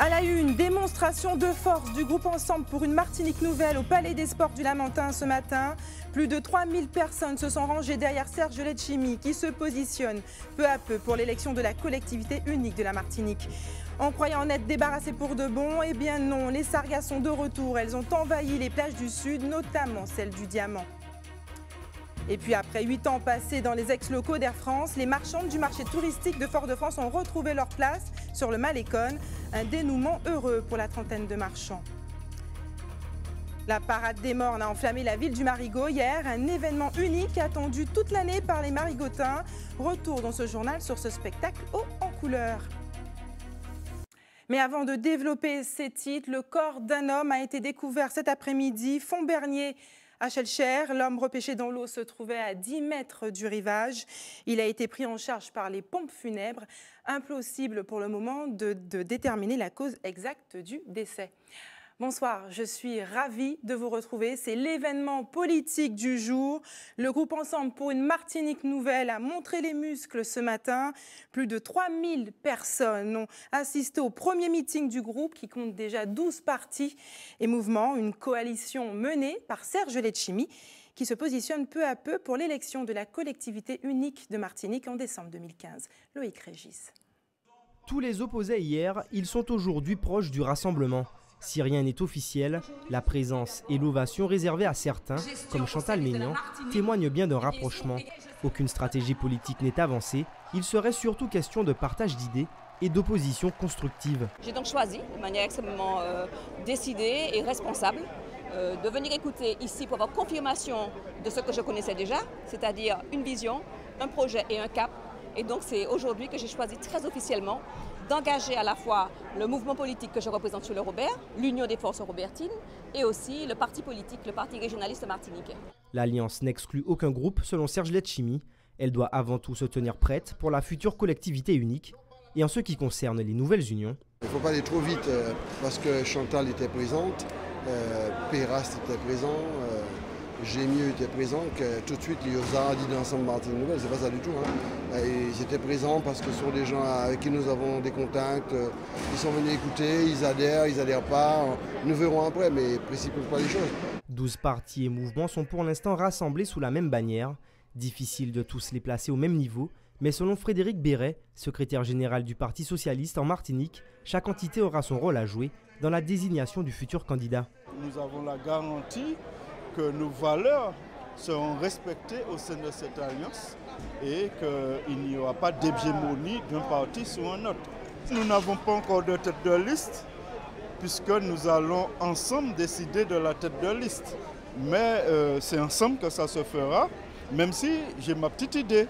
À la une, démonstration de force du groupe Ensemble pour une Martinique nouvelle au Palais des Sports du Lamentin ce matin. Plus de 3000 personnes se sont rangées derrière Serge Letchimy qui se positionne peu à peu pour l'élection de la collectivité unique de la Martinique. On croyait en être débarrassés pour de bon, eh bien non, les sargasses sont de retour. Elles ont envahi les plages du Sud, notamment celle du Diamant. Et puis après 8 ans passés dans les ex-locaux d'Air France, les marchandes du marché touristique de Fort-de-France ont retrouvé leur place sur le Malécon. Un dénouement heureux pour la trentaine de marchands. La parade des Mornes a enflammé la ville du Marigot hier, un événement unique attendu toute l'année par les Marigotins. Retour dans ce journal sur ce spectacle haut en couleur. Mais avant de développer ces titres, le corps d'un homme a été découvert cet après-midi, Font-Bernier, à Schellcher. L'homme repêché dans l'eau se trouvait à 10 mètres du rivage. Il a été pris en charge par les pompes funèbres. Impossible pour le moment de déterminer la cause exacte du décès. Bonsoir, je suis ravie de vous retrouver. C'est l'événement politique du jour. Le groupe Ensemble pour une Martinique nouvelle a montré les muscles ce matin. Plus de 3000 personnes ont assisté au premier meeting du groupe qui compte déjà 12 partis et mouvements. Une coalition menée par Serge Letchimy qui se positionne peu à peu pour l'élection de la collectivité unique de Martinique en décembre 2015. Loïc Régis. Tous les opposés hier, ils sont aujourd'hui proches du rassemblement. Si rien n'est officiel, la présence et l'ovation réservée à certains, comme Chantal Maignan, témoignent bien d'un rapprochement. Aucune stratégie politique n'est avancée, il serait surtout question de partage d'idées et d'opposition constructive. J'ai donc choisi, de manière extrêmement décidée et responsable, de venir écouter ici pour avoir confirmation de ce que je connaissais déjà, c'est-à-dire une vision, un projet et un cap. Et donc c'est aujourd'hui que j'ai choisi très officiellement d'engager à la fois le mouvement politique que je représente sur le Robert, l'Union des forces robertines, et aussi le parti politique, le parti régionaliste martiniquais. L'Alliance n'exclut aucun groupe selon Serge Letchimy. Elle doit avant tout se tenir prête pour la future collectivité unique. Et en ce qui concerne les nouvelles unions, il ne faut pas aller trop vite parce que Chantal était présente, Pérast était présent, Gémieux était présent, que tout de suite les Ozara dit d'ensemble Martinique Nouvelle, c'est pas ça du tout. Ils étaient présents parce que ce sont des gens avec qui nous avons des contacts, ils sont venus écouter, ils adhèrent pas, nous verrons après, mais précipitons pas les choses. 12 partis et mouvements sont pour l'instant rassemblés sous la même bannière. Difficile de tous les placer au même niveau, mais selon Frédéric Béret, secrétaire général du Parti socialiste en Martinique, chaque entité aura son rôle à jouer dans la désignation du futur candidat. Nous avons la garantie que nos valeurs seront respectées au sein de cette alliance et qu'il n'y aura pas d'hégémonie d'un parti sur un autre. Nous n'avons pas encore de tête de liste puisque nous allons ensemble décider de la tête de liste. Mais c'est ensemble que ça se fera, même si j'ai ma petite idée.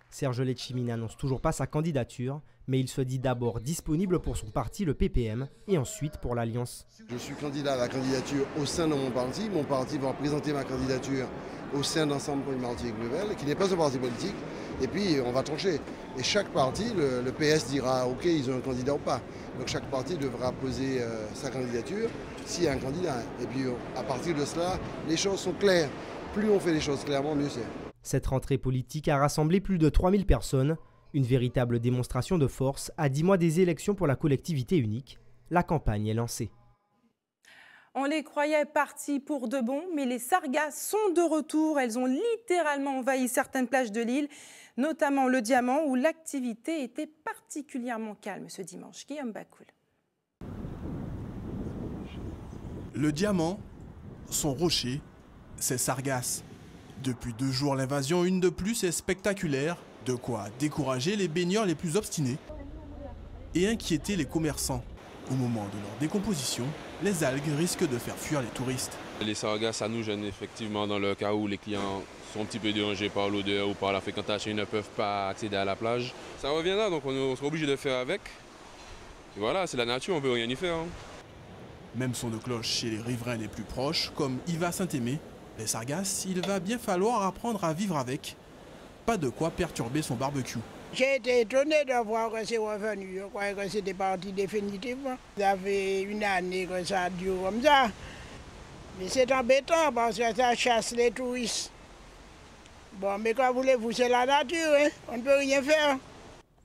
Serge Letchimy n'annonce toujours pas sa candidature, mais il se dit d'abord disponible pour son parti, le PPM, et ensuite pour l'Alliance. Je suis candidat à la candidature au sein de mon parti va présenter ma candidature au sein d'Ensemble pour une Martinique nouvelle, qui n'est pas un parti politique, et puis on va trancher. Et chaque parti, le PS dira ok, ils ont un candidat ou pas. Donc chaque parti devra poser sa candidature s'il y a un candidat. Et puis à partir de cela, les choses sont claires. Plus on fait les choses clairement, mieux c'est. Cette rentrée politique a rassemblé plus de 3000 personnes, une véritable démonstration de force à 10 mois des élections pour la collectivité unique. La campagne est lancée. On les croyait partis pour de bon, mais les sargasses sont de retour. Elles ont littéralement envahi certaines plages de l'île, notamment le Diamant, où l'activité était particulièrement calme ce dimanche. Guillaume Bacoul. Le Diamant, son rocher, ses sargasses. Depuis 2 jours, l'invasion, une de plus, est spectaculaire. De quoi décourager les baigneurs les plus obstinés et inquiéter les commerçants. Au moment de leur décomposition, les algues risquent de faire fuir les touristes. Les sargasses, ça nous gêne effectivement dans le cas où les clients sont un petit peu dérangés par l'odeur ou par la fréquentation, ils ne peuvent pas accéder à la plage. Ça reviendra, donc on sera obligé de faire avec. Et voilà, c'est la nature, on ne peut rien y faire. Même son de cloche chez les riverains les plus proches, comme Yves Saint-Aimé. Les sargasses, il va bien falloir apprendre à vivre avec. Pas de quoi perturber son barbecue. J'ai été étonné de voir que c'est revenu. Je croyais que c'était parti définitivement. Ça fait une année que ça dure comme ça. Mais c'est embêtant parce que ça chasse les touristes. Bon, mais quand voulez-vous, c'est la nature, hein? On ne peut rien faire.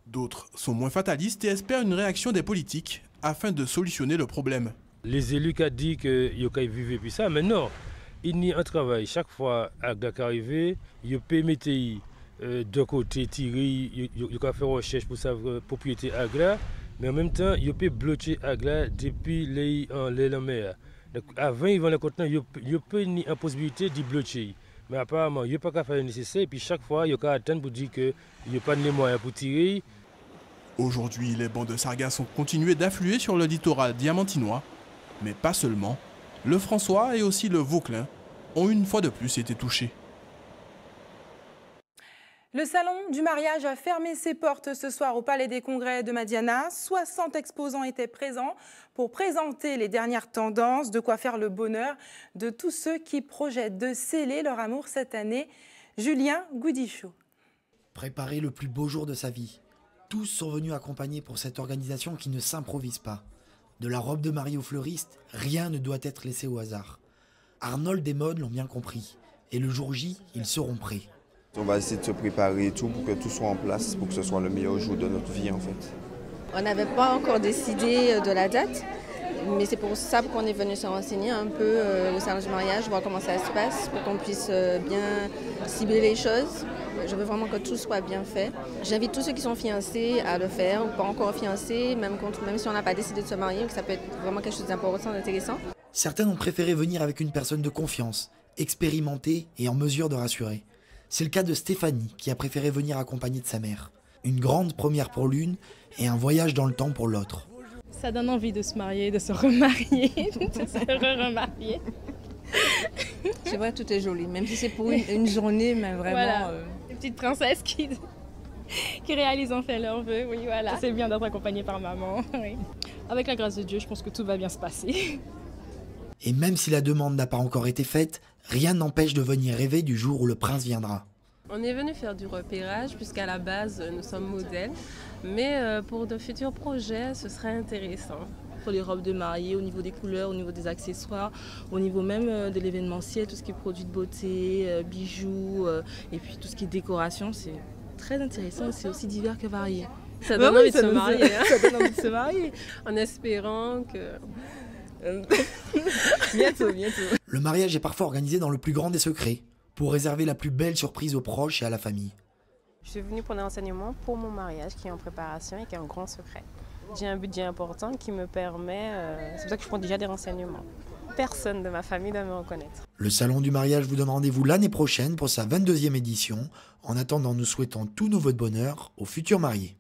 D'autres sont moins fatalistes et espèrent une réaction des politiques, afin de solutionner le problème. Les élus qui ont dit qu'ils vivaient puis ça, mais non, il y a un travail. Chaque fois que arrivé, ils peuvent mettre de côté, tirer, ils peuvent faire recherche pour savoir propriété agla, mais en même temps, ils peuvent bloquer agla depuis les mer. Avant, ils vont le contenant, ils peuvent avoir la possibilité de bloquer. Mais apparemment, il n'y a pas qu'à faire le nécessaire. Et puis chaque fois, il y a qu'à attendre pour dire qu'il n'y a pas de moyens pour tirer. Aujourd'hui, les bancs de sargasses ont continué d'affluer sur le littoral diamantinois. Mais pas seulement. Le François et aussi le Vauclin ont une fois de plus été touchés. Le salon du mariage a fermé ses portes ce soir au Palais des Congrès de Madiana. 60 exposants étaient présents pour présenter les dernières tendances, de quoi faire le bonheur de tous ceux qui projettent de sceller leur amour cette année. Julien Goudichaud. Préparer le plus beau jour de sa vie. Tous sont venus accompagner pour cette organisation qui ne s'improvise pas. De la robe de mariée au fleuriste, rien ne doit être laissé au hasard. Arnold et Maud l'ont bien compris. Et le jour J, ils seront prêts. On va essayer de se préparer et tout pour que tout soit en place, pour que ce soit le meilleur jour de notre vie en fait. On n'avait pas encore décidé de la date, mais c'est pour ça qu'on est venu se renseigner un peu au salon du mariage, voir comment ça se passe, pour qu'on puisse bien cibler les choses. Je veux vraiment que tout soit bien fait. J'invite tous ceux qui sont fiancés à le faire, ou pas encore fiancés, même si on n'a pas décidé de se marier, que ça peut être vraiment quelque chose d'important, d'intéressant. Certains ont préféré venir avec une personne de confiance, expérimentée et en mesure de rassurer. C'est le cas de Stéphanie, qui a préféré venir accompagnée de sa mère. Une grande première pour l'une et un voyage dans le temps pour l'autre. Ça donne envie de se marier, de se remarier, de se remarier. C'est vrai, tout est joli, même si c'est pour une journée, mais vraiment... Voilà, une petite princesse qui réalise enfin leurs vœux, oui, voilà. C'est bien d'être accompagnée par maman, oui. Avec la grâce de Dieu, je pense que tout va bien se passer. Et même si la demande n'a pas encore été faite, rien n'empêche de venir rêver du jour où le prince viendra. On est venu faire du repérage puisqu'à la base nous sommes modèles, mais pour de futurs projets ce serait intéressant. Pour les robes de mariée, au niveau des couleurs, au niveau des accessoires, au niveau même de l'événementiel, tout ce qui est produits de beauté, bijoux et puis tout ce qui est décoration, c'est très intéressant, c'est aussi divers que varié. Ça donne envie de se marier. Ça donne envie de se marier. En espérant que... bientôt. Le mariage est parfois organisé dans le plus grand des secrets, pour réserver la plus belle surprise aux proches et à la famille. Je suis venue pour des renseignements pour mon mariage qui est en préparation et qui est un grand secret. J'ai un budget important qui me permet, c'est pour ça que je prends déjà des renseignements. Personne de ma famille doit me reconnaître. Le salon du mariage vous donne rendez-vous l'année prochaine pour sa 22e édition. En attendant, nous souhaitons tous nos vœux de bonheur aux futurs mariés.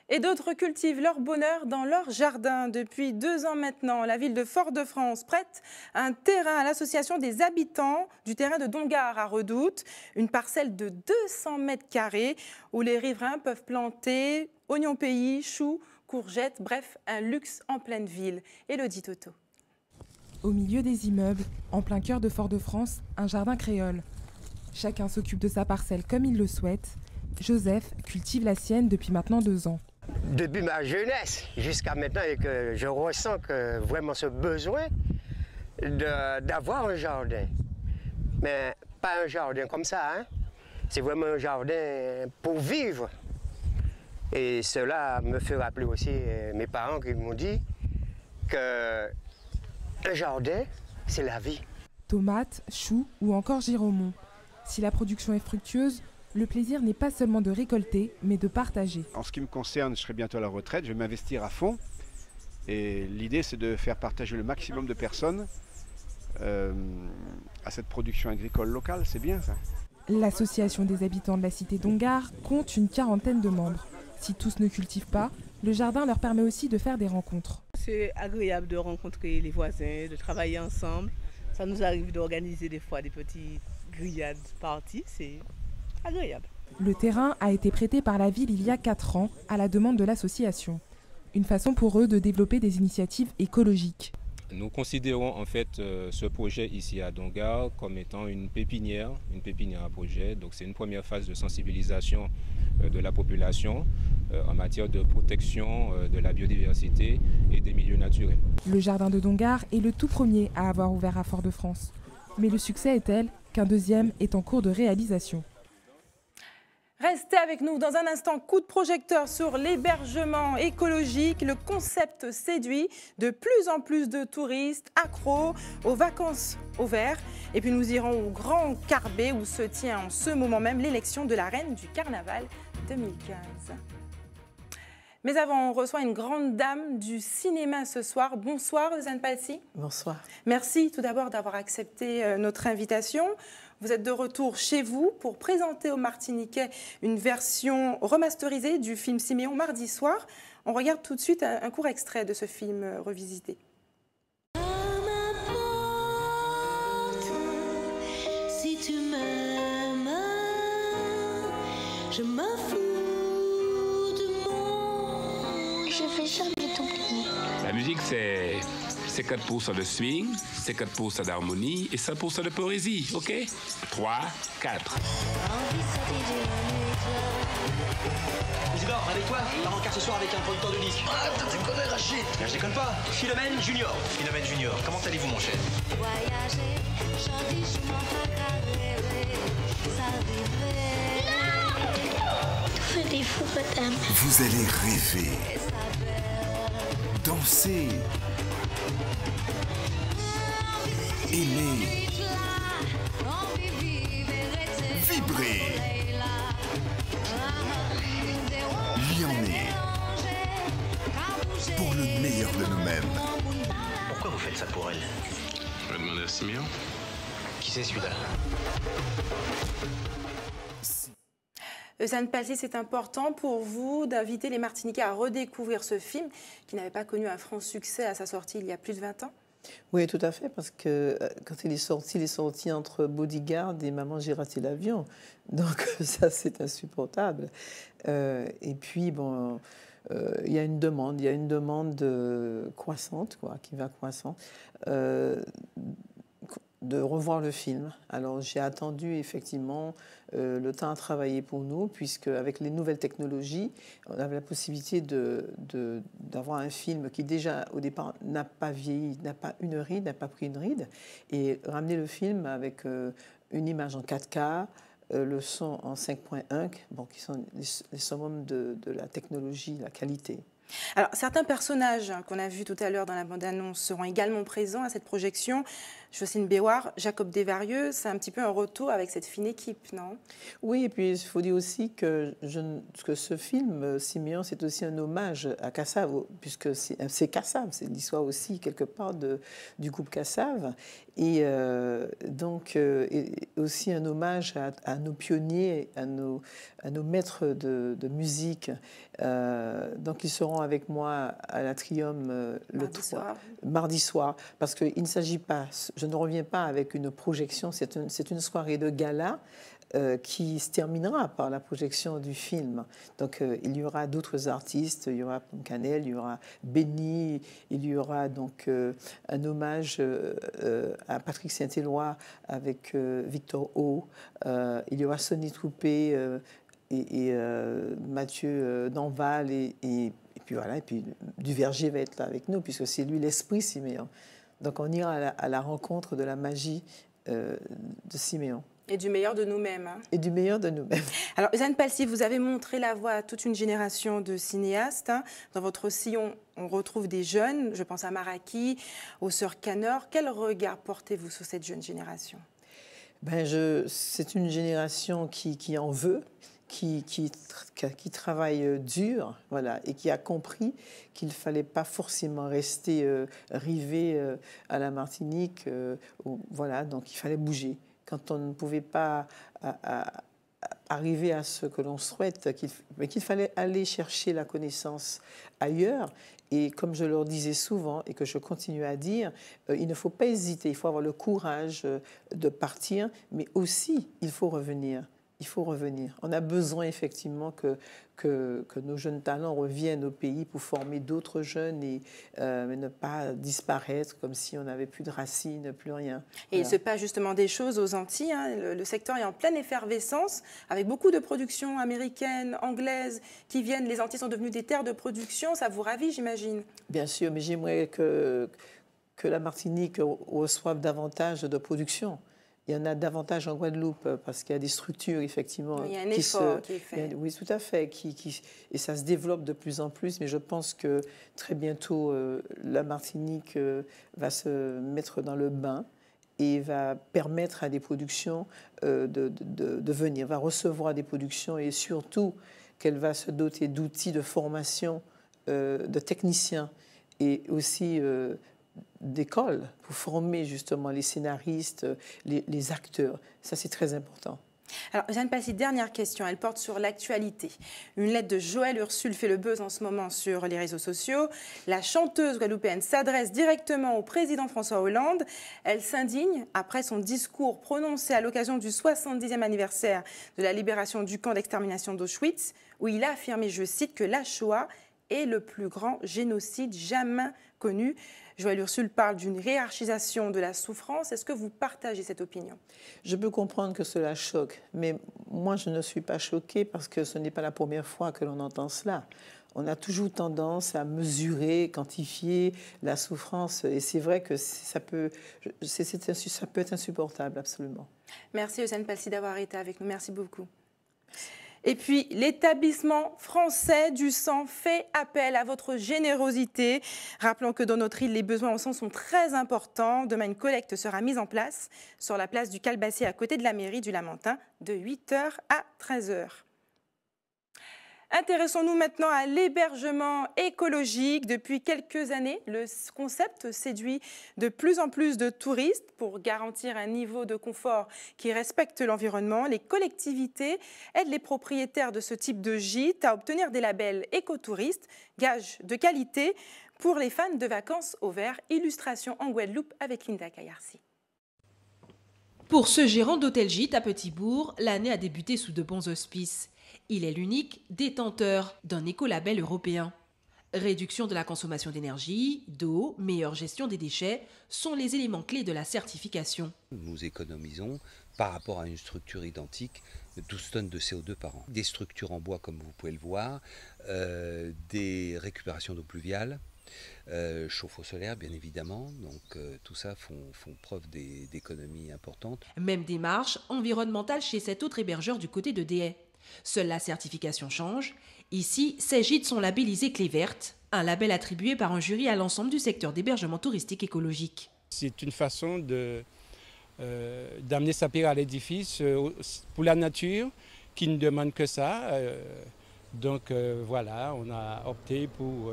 Et d'autres cultivent leur bonheur dans leur jardin. Depuis 2 ans maintenant, la ville de Fort-de-France prête un terrain à l'association des habitants du terrain de Dongar à Redoute, une parcelle de 200 mètres carrés où les riverains peuvent planter oignons pays, choux, courgettes, bref, un luxe en pleine ville. Élodie Toto. Au milieu des immeubles, en plein cœur de Fort-de-France, un jardin créole. Chacun s'occupe de sa parcelle comme il le souhaite. Joseph cultive la sienne depuis maintenant 2 ans. Depuis ma jeunesse jusqu'à maintenant, et que je ressens que vraiment ce besoin d'avoir un jardin. Mais pas un jardin comme ça, hein. C'est vraiment un jardin pour vivre. Et cela me fait rappeler aussi mes parents qui m'ont dit que un jardin, c'est la vie. Tomates, choux ou encore giromont. Si la production est fructueuse, le plaisir n'est pas seulement de récolter, mais de partager. En ce qui me concerne, je serai bientôt à la retraite, je vais m'investir à fond. Et l'idée, c'est de faire partager le maximum de personnes à cette production agricole locale. C'est bien ça. L'association des habitants de la cité Dongar compte une 40aine de membres. Si tous ne cultivent pas, le jardin leur permet aussi de faire des rencontres. C'est agréable de rencontrer les voisins, de travailler ensemble. Ça nous arrive d'organiser des fois des petites grillades parties. C'est agréable. Le terrain a été prêté par la ville il y a 4 ans à la demande de l'association. Une façon pour eux de développer des initiatives écologiques. Nous considérons en fait ce projet ici à Dongar comme étant une pépinière à projet. Donc c'est une première phase de sensibilisation de la population en matière de protection de la biodiversité et des milieux naturels. Le jardin de Dongar est le tout premier à avoir ouvert à Fort-de-France. Mais le succès est tel qu'un deuxième est en cours de réalisation. Restez avec nous dans un instant, coup de projecteur sur l'hébergement écologique. Le concept séduit de plus en plus de touristes accros aux vacances au vert. Et puis nous irons au Grand Carbet où se tient en ce moment même l'élection de la reine du carnaval 2015. Mais avant, on reçoit une grande dame du cinéma ce soir. Bonsoir, Eusanne Palsy. Bonsoir. Merci tout d'abord d'avoir accepté notre invitation. Vous êtes de retour chez vous pour présenter aux Martiniquais une version remasterisée du film Siméon mardi soir. On regarde tout de suite un court extrait de ce film revisité. Si tu m'aimes, je m'en fous du monde. Je vais jamais t'oublier. La musique, c'est 4% de swing, c'est 4% d'harmonie et 5% de poésie, ok? 3, 4. Isidore, réveille-toi, on part en quart ce soir avec un producteur de disques. Ah, putain, tu connais Rachid. Je déconne pas. Philomène Junior. Philomène Junior, comment allez-vous, mon cher? Voyager, j'en dis, je m'en pas rêver, ça arriverait. Tout fait des fous, madame. Vous allez rêver, danser, aimer, vibrer, lyonner, pour le meilleur de nous-mêmes. Pourquoi vous faites ça pour elle? Je vais demander à Siméon. Qui c'est celui-là? Eusanne Palsy, c'est important pour vous d'inviter les Martiniquais à redécouvrir ce film qui n'avait pas connu un franc succès à sa sortie il y a plus de 20 ans? Oui, tout à fait, parce que quand il est sorti entre Bodyguard et Maman, j'ai raté l'avion. Donc ça, c'est insupportable. Et puis, bon, il y a une demande croissante, quoi, qui va croissant, de revoir le film. Alors j'ai attendu effectivement le temps à travailler pour nous, puisque avec les nouvelles technologies, on avait la possibilité d'avoir un film qui déjà au départ n'a pas vieilli, n'a pas une ride, n'a pas pris une ride, et ramener le film avec une image en 4K, le son en 5.1, bon, qui sont les summums de la technologie, la qualité. Alors, certains personnages qu'on a vus tout à l'heure dans la bande-annonce seront également présents à cette projection. Jocelyne Béouard, Jacob Desvarieux, c'est un petit peu un retour avec cette fine équipe, non? Oui, et puis il faut dire aussi que ce film, Siméon, c'est aussi un hommage à Cassave, puisque c'est Cassave, c'est l'histoire aussi quelque part du groupe Cassave. Et donc, aussi un hommage à nos pionniers, à nos maîtres de musique. Donc, ils seront avec moi à l'Atrium mardi soir, parce qu'il ne s'agit pas, je ne reviens pas avec une projection, c'est une soirée de gala qui se terminera par la projection du film. Donc il y aura d'autres artistes, il y aura Canel, il y aura Benny, il y aura donc un hommage à Patrick Saint-Éloi avec Victor O, il y aura Sonny Troupé et Mathieu Danval et puis voilà, et puis Duverger va être là avec nous, puisque c'est lui l'esprit Siméon. Donc on ira à la rencontre de la magie de Siméon. Et du meilleur de nous-mêmes. Hein. Et du meilleur de nous-mêmes. Alors, Eusanne Palsy, vous avez montré la voie à toute une génération de cinéastes. Hein. Dans votre sillon, on retrouve des jeunes, je pense à Maraki, aux sœurs Canor. Quel regard portez-vous sur cette jeune génération? C'est une génération qui en veut, qui travaille dur, voilà, et qui a compris qu'il ne fallait pas forcément rester rivé à la Martinique. Voilà, donc il fallait bouger. Quand on ne pouvait pas arriver à ce que l'on souhaite, qu'il fallait aller chercher la connaissance ailleurs. Et comme je leur disais souvent, et que je continue à dire, il ne faut pas hésiter, il faut avoir le courage de partir, mais aussi il faut revenir. Il faut revenir. On a besoin effectivement que nos jeunes talents reviennent au pays pour former d'autres jeunes et ne pas disparaître comme si on n'avait plus de racines, plus rien. Et il se passe justement des choses aux Antilles. Hein. Le secteur est en pleine effervescence, avec beaucoup de productions américaines, anglaises qui viennent. Les Antilles sont devenues des terres de production. Ça vous ravit, j'imagine? Bien sûr, mais j'aimerais que la Martinique reçoive davantage de production. Il y en a davantage en Guadeloupe parce qu'il y a des structures, effectivement. Il y a un effort qui est fait. Oui, tout à fait. Et ça se développe de plus en plus. Mais je pense que très bientôt, la Martinique va se mettre dans le bain et va permettre à des productions de venir, va recevoir des productions et surtout qu'elle va se doter d'outils de formation de techniciens et aussi d'écoles pour former justement les scénaristes, les acteurs. Ça, c'est très important. Alors, Jeanne Passy, dernière question, elle porte sur l'actualité. Une lettre de Joëlle Ursule fait le buzz en ce moment sur les réseaux sociaux. La chanteuse guadeloupéenne s'adresse directement au président François Hollande. Elle s'indigne après son discours prononcé à l'occasion du 70e anniversaire de la libération du camp d'extermination d'Auschwitz, où il a affirmé, je cite, que la Shoah est le plus grand génocide jamais connu. Joëlle Ursule parle d'une hiérarchisation de la souffrance. Est-ce que vous partagez cette opinion? Je peux comprendre que cela choque, mais moi, je ne suis pas choquée parce que ce n'est pas la première fois que l'on entend cela. On a toujours tendance à mesurer, quantifier la souffrance, et c'est vrai que ça peut être insupportable, absolument. Merci, Jeanne Passy, d'avoir été avec nous. Merci beaucoup. Et puis, l'établissement français du sang fait appel à votre générosité. Rappelons que dans notre île, les besoins en sang sont très importants. Demain, une collecte sera mise en place sur la place du Calbassier à côté de la mairie du Lamentin de 8h à 13h. Intéressons-nous maintenant à l'hébergement écologique. Depuis quelques années, le concept séduit de plus en plus de touristes. Pour garantir un niveau de confort qui respecte l'environnement, les collectivités aident les propriétaires de ce type de gîte à obtenir des labels écotouristes, gage de qualité pour les fans de vacances au vert. Illustration en Guadeloupe avec Linda Kayarsi. Pour ce gérant d'hôtel-gîte à Petit-Bourg, l'année a débuté sous de bons auspices. Il est l'unique détenteur d'un écolabel européen. Réduction de la consommation d'énergie, d'eau, meilleure gestion des déchets sont les éléments clés de la certification. Nous économisons, par rapport à une structure identique, 12 tonnes de CO2 par an. Des structures en bois, comme vous pouvez le voir, des récupérations d'eau pluviale, chauffe-eau solaire, bien évidemment. Donc tout ça font preuve d'économies importantes. Même démarche environnementale chez cet autre hébergeur du côté de Déhay. Seule la certification change. Ici, ces gîtes sont labellisés Clé Verte, un label attribué par un jury à l'ensemble du secteur d'hébergement touristique écologique. C'est une façon d'amener sa pierre à l'édifice pour la nature qui ne demande que ça. Donc voilà, on a opté pour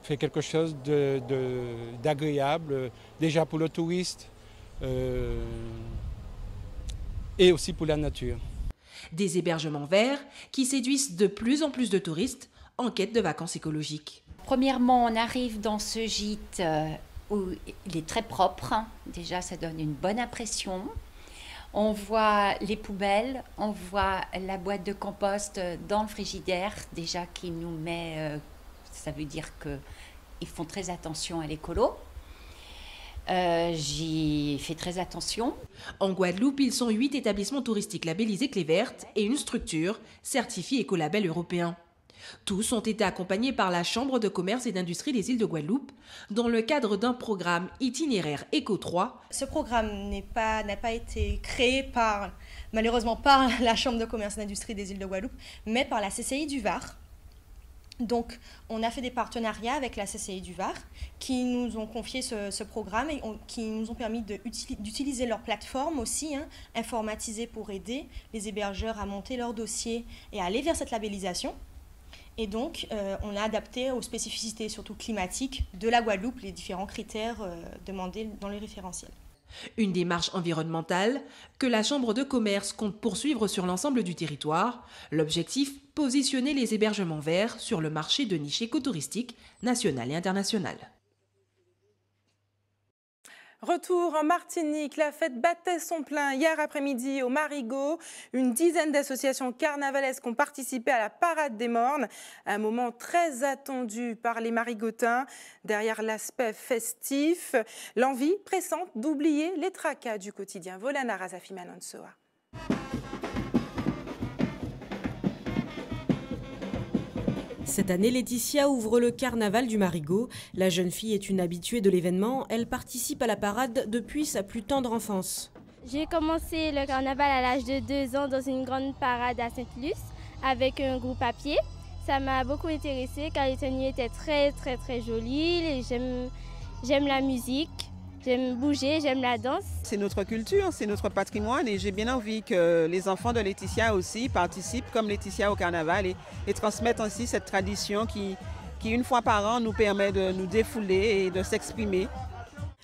faire quelque chose d'agréable, déjà pour le touriste et aussi pour la nature. Des hébergements verts qui séduisent de plus en plus de touristes en quête de vacances écologiques. Premièrement, on arrive dans ce gîte où il est très propre. Déjà, ça donne une bonne impression. On voit les poubelles, on voit la boîte de compost dans le frigidaire, déjà qui nous met, ça veut dire qu'ils font très attention à l'écolo. J'y fais très attention. En Guadeloupe, ils sont 8 établissements touristiques labellisés Clé Verte et une structure certifiée écolabel européen. Tous ont été accompagnés par la Chambre de commerce et d'industrie des îles de Guadeloupe dans le cadre d'un programme itinéraire Éco 3. Ce programme n'a pas été créé malheureusement par la Chambre de commerce et d'industrie des îles de Guadeloupe, mais par la CCI du Var. Donc, on a fait des partenariats avec la CCI du Var qui nous ont confié ce programme et qui nous ont permis d'utiliser leur plateforme aussi, informatisée pour aider les hébergeurs à monter leur dossier et à aller vers cette labellisation. Et donc, on a adapté aux spécificités, surtout climatiques, de la Guadeloupe, les différents critères demandés dans les référentiels. Une démarche environnementale que la Chambre de commerce compte poursuivre sur l'ensemble du territoire. L'objectif, positionner les hébergements verts sur le marché de niche écotouristique national et international. Retour en Martinique, la fête battait son plein hier après-midi au Marigot. Une dizaine d'associations carnavalesques ont participé à la parade des Mornes, un moment très attendu par les Marigotins. Derrière l'aspect festif, l'envie pressante d'oublier les tracas du quotidien. Volana Razafi Manonsoa. Cette année, Laetitia ouvre le carnaval du Marigot. La jeune fille est une habituée de l'événement. Elle participe à la parade depuis sa plus tendre enfance. J'ai commencé le carnaval à l'âge de 2 ans dans une grande parade à Sainte-Luce avec un groupe à pied. Ça m'a beaucoup intéressée car les tenues étaient très jolies. J'aime la musique, j'aime bouger, j'aime la danse. C'est notre culture, c'est notre patrimoine et j'ai bien envie que les enfants de Laetitia aussi participent comme Laetitia au carnaval et transmettent ainsi cette tradition qui une fois par an nous permet de nous défouler et de s'exprimer.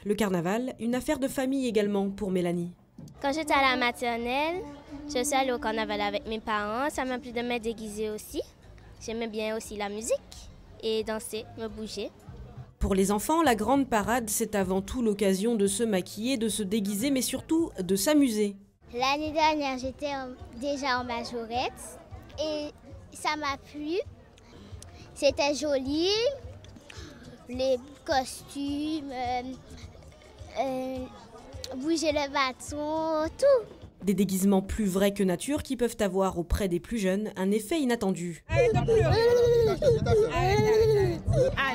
Le carnaval, une affaire de famille également pour Mélanie. Quand j'étais à la maternelle, je suis allée au carnaval avec mes parents. Ça m'a plu de me déguiser aussi. J'aimais bien aussi la musique et danser, me bouger. Pour les enfants, la grande parade, c'est avant tout l'occasion de se maquiller, de se déguiser, mais surtout de s'amuser. L'année dernière, j'étais déjà en majorette et ça m'a plu. C'était joli, les costumes, bouger le bâton, tout. Des déguisements plus vrais que nature qui peuvent avoir auprès des plus jeunes un effet inattendu. Ah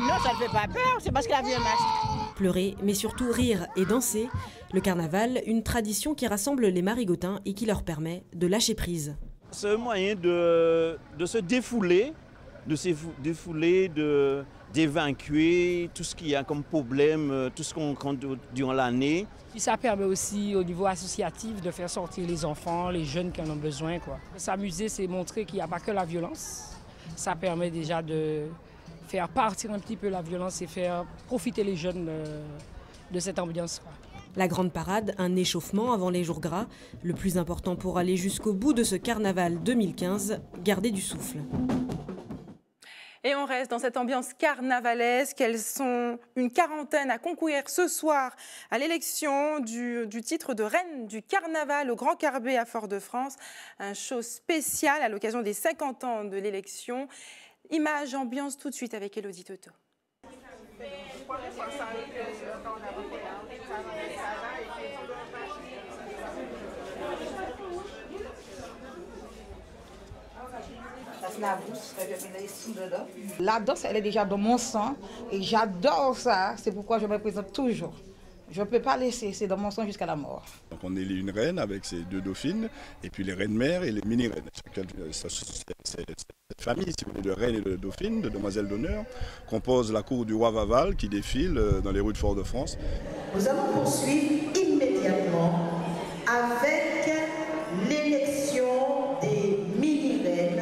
non, ça ne fait pas peur, c'est parce qu'elle a vu un masque. Pleurer, mais surtout rire et danser. Le carnaval, une tradition qui rassemble les marigotins et qui leur permet de lâcher prise. C'est un moyen de se défouler, d'évacuer tout ce qu'il y a comme problème, tout ce qu'on rencontre durant l'année. Ça permet aussi au niveau associatif de faire sortir les enfants, les jeunes qui en ont besoin. S'amuser, c'est montrer qu'il n'y a pas que la violence. Ça permet déjà de faire partir un petit peu la violence et faire profiter les jeunes de cette ambiance. La grande parade, un échauffement avant les jours gras. Le plus important pour aller jusqu'au bout de ce carnaval 2015, garder du souffle. Et on reste dans cette ambiance carnavalesque. Elles sont une quarantaine à concourir ce soir à l'élection du titre de reine du carnaval au Grand Carbet à Fort-de-France. Un show spécial à l'occasion des 50 ans de l'élection. Image, ambiance tout de suite avec Élodie Toto. La danse, elle est déjà dans mon sang et j'adore ça. C'est pourquoi je me présente toujours. Je ne peux pas laisser, c'est dans mon sang jusqu'à la mort. Donc on élit une reine avec ses 2 dauphines et puis les reines mères et les mini-reines. Cette famille, si vous voulez, de reines et de dauphines, de demoiselles d'honneur, compose la cour du roi Vaval qui défile dans les rues de Fort-de-France. Nous allons poursuivre immédiatement avec l'élection des mini-reines.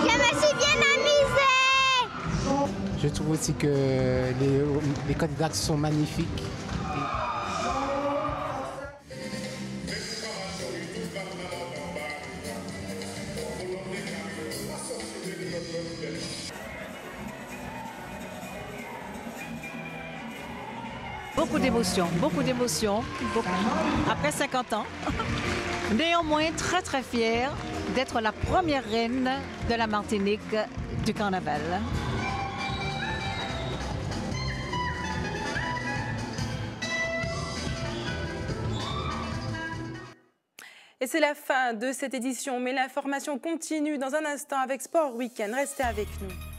Je me suis bien amusée. Je trouve aussi que les candidats sont magnifiques. Beaucoup d'émotions, après 50 ans. Néanmoins, très fière d'être la première reine de la Martinique du carnaval. Et c'est la fin de cette édition, mais l'information continue dans un instant avec Sport Week-end. Restez avec nous.